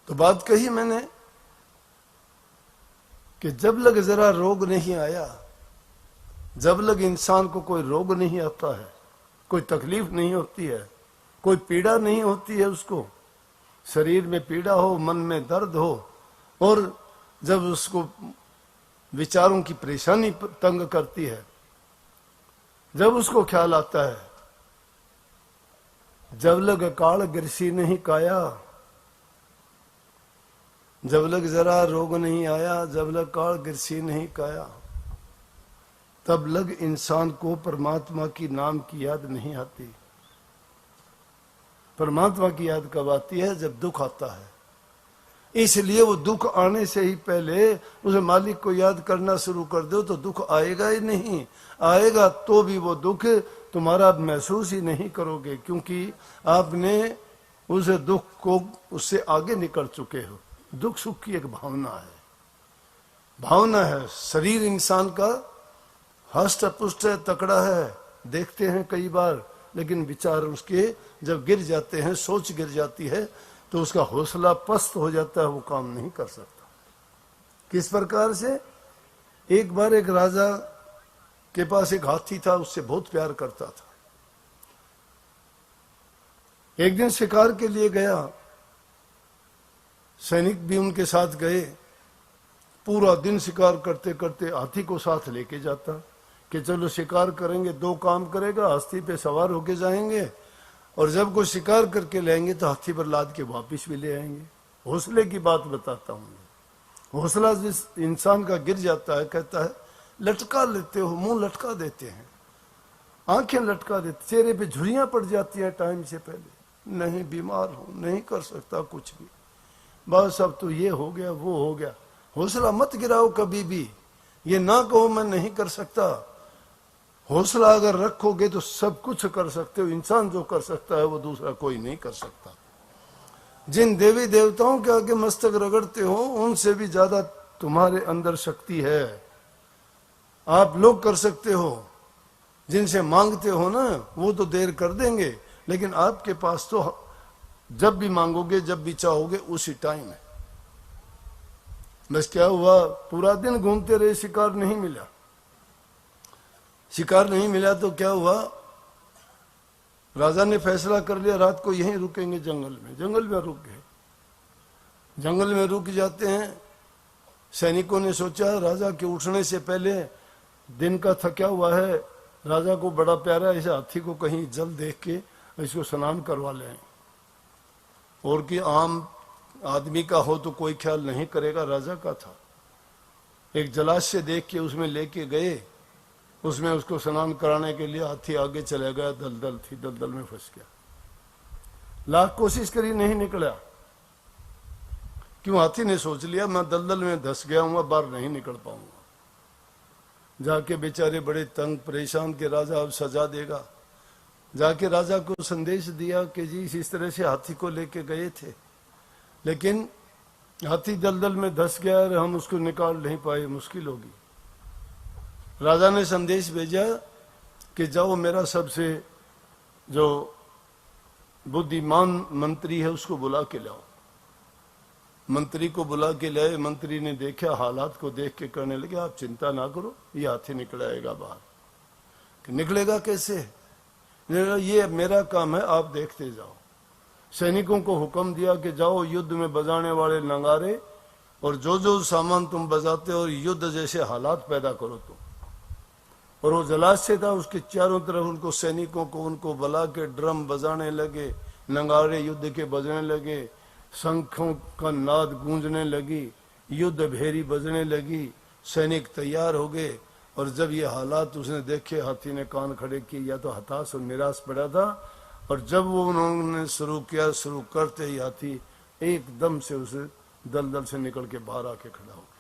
तो बात कही मैंने कि जब लग जरा रोग नहीं आया, जब लग इंसान को कोई रोग नहीं आता है, कोई तकलीफ नहीं होती है, कोई पीड़ा नहीं होती है, उसको शरीर में पीड़ा हो, मन में दर्द हो, और जब उसको विचारों की परेशानी तंग करती है, जब उसको ख्याल आता है, जब लग काल गिरसी नहीं काया, जब लग जरा रोग नहीं आया, जब लग काल गिरसी नहीं काया, तब लग इंसान को परमात्मा की नाम की याद नहीं आती। परमात्मा की याद कब आती है? जब दुख आता है। इसलिए वो दुख आने से ही पहले उसे मालिक को याद करना शुरू कर दो तो दुख आएगा ही नहीं। आएगा तो भी वो दुख तुम्हारा महसूस ही नहीं करोगे, क्योंकि आपने उस दुख को उससे आगे निकल चुके हो। दुख सुख की एक भावना है, भावना है। शरीर इंसान का हष्ट पुष्ट है, तकड़ा है, देखते हैं कई बार, लेकिन विचार उसके जब गिर जाते हैं, सोच गिर जाती है, तो उसका हौसला पस्त हो जाता है, वो काम नहीं कर सकता। किस प्रकार से? एक बार एक राजा के पास एक हाथी था, उससे बहुत प्यार करता था। एक दिन शिकार के लिए गया, सैनिक भी उनके साथ गए। पूरा दिन शिकार करते करते हाथी को साथ लेके जाता कि चलो शिकार करेंगे, दो काम करेगा, हाथी पे सवार होके जाएंगे और जब कोई शिकार करके लाएंगे तो हाथी पर लाद के वापिस भी ले आएंगे। हौसले की बात बताता हूं। हौसला जिस इंसान का गिर जाता है, कहता है लटका लेते हो, मुंह लटका देते हैं, आंखें लटका देते, चेहरे पे झुर्रियां पड़ जाती हैं टाइम से पहले, नहीं बीमार हूं, नहीं कर सकता कुछ भी, बस अब तो ये हो गया वो हो गया। हौसला मत गिराओ कभी भी, ये ना कहो मैं नहीं कर सकता। हौसला अगर रखोगे तो सब कुछ कर सकते हो। इंसान जो कर सकता है वो दूसरा कोई नहीं कर सकता। जिन देवी देवताओं के आगे मस्तक रगड़ते हो, उनसे भी ज्यादा तुम्हारे अंदर शक्ति है। आप लोग कर सकते हो, जिनसे मांगते हो ना, वो तो देर कर देंगे, लेकिन आपके पास तो जब भी मांगोगे, जब भी चाहोगे, उसी टाइम है। बस क्या हुआ, पूरा दिन घूमते रहे, शिकार नहीं मिला। शिकार नहीं मिला तो क्या हुआ, राजा ने फैसला कर लिया रात को यहीं रुकेंगे जंगल में। जंगल में रुक गए। जंगल में रुक जाते हैं। सैनिकों ने सोचा राजा के उठने से पहले, दिन का थका हुआ है, राजा को बड़ा प्यारा इस हाथी को कहीं जल देख के इसको स्नान करवा लें, और कि आम आदमी का हो तो कोई ख्याल नहीं करेगा, राजा का था। एक जलाशय देख के उसमें लेके गए, उसमें उसको स्नान कराने के लिए हाथी आगे चले गया, दलदल थी, दलदल में फंस गया। लाख कोशिश करी, नहीं निकला। क्यों? हाथी ने सोच लिया मैं दलदल में धस गया हूं, बाहर नहीं निकल पाऊंगा। जाके बेचारे बड़े तंग परेशान के राजा अब सजा देगा। जाके राजा को संदेश दिया कि जी इस तरह से हाथी को लेके गए थे, लेकिन हाथी दलदल में धस गया और हम उसको निकाल नहीं पाए, मुश्किल होगी। राजा ने संदेश भेजा कि जाओ मेरा सबसे जो बुद्धिमान मंत्री है उसको बुला के लाओ। मंत्री को बुला के लाए। मंत्री ने देखा, हालात को देख के कहने लगे आप चिंता ना करो, ये हाथी निकल आएगा बाहर। कि निकलेगा कैसे? ये मेरा काम है, आप देखते जाओ। सैनिकों को हुक्म दिया कि जाओ युद्ध में बजाने वाले नगारे और जो जो सामान तुम बजाते हो, युद्ध जैसे हालात पैदा करो तुम। और वो जलाशय था, उसके चारों तरफ उनको सैनिकों को उनको बुला के ड्रम बजाने लगे, नगाड़े युद्ध के बजने लगे, शंखों का नाद गूंजने लगी, युद्ध भेरी बजने लगी, सैनिक तैयार हो गए। और जब ये हालात उसने देखे, हाथी ने कान खड़े किए, या तो हताश और निराश पड़ा था। और जब वो उन्होंने शुरू किया, शुरू करते ही हाथी एकदम से उसे दलदल से निकल के बाहर आके खड़ा हो गया।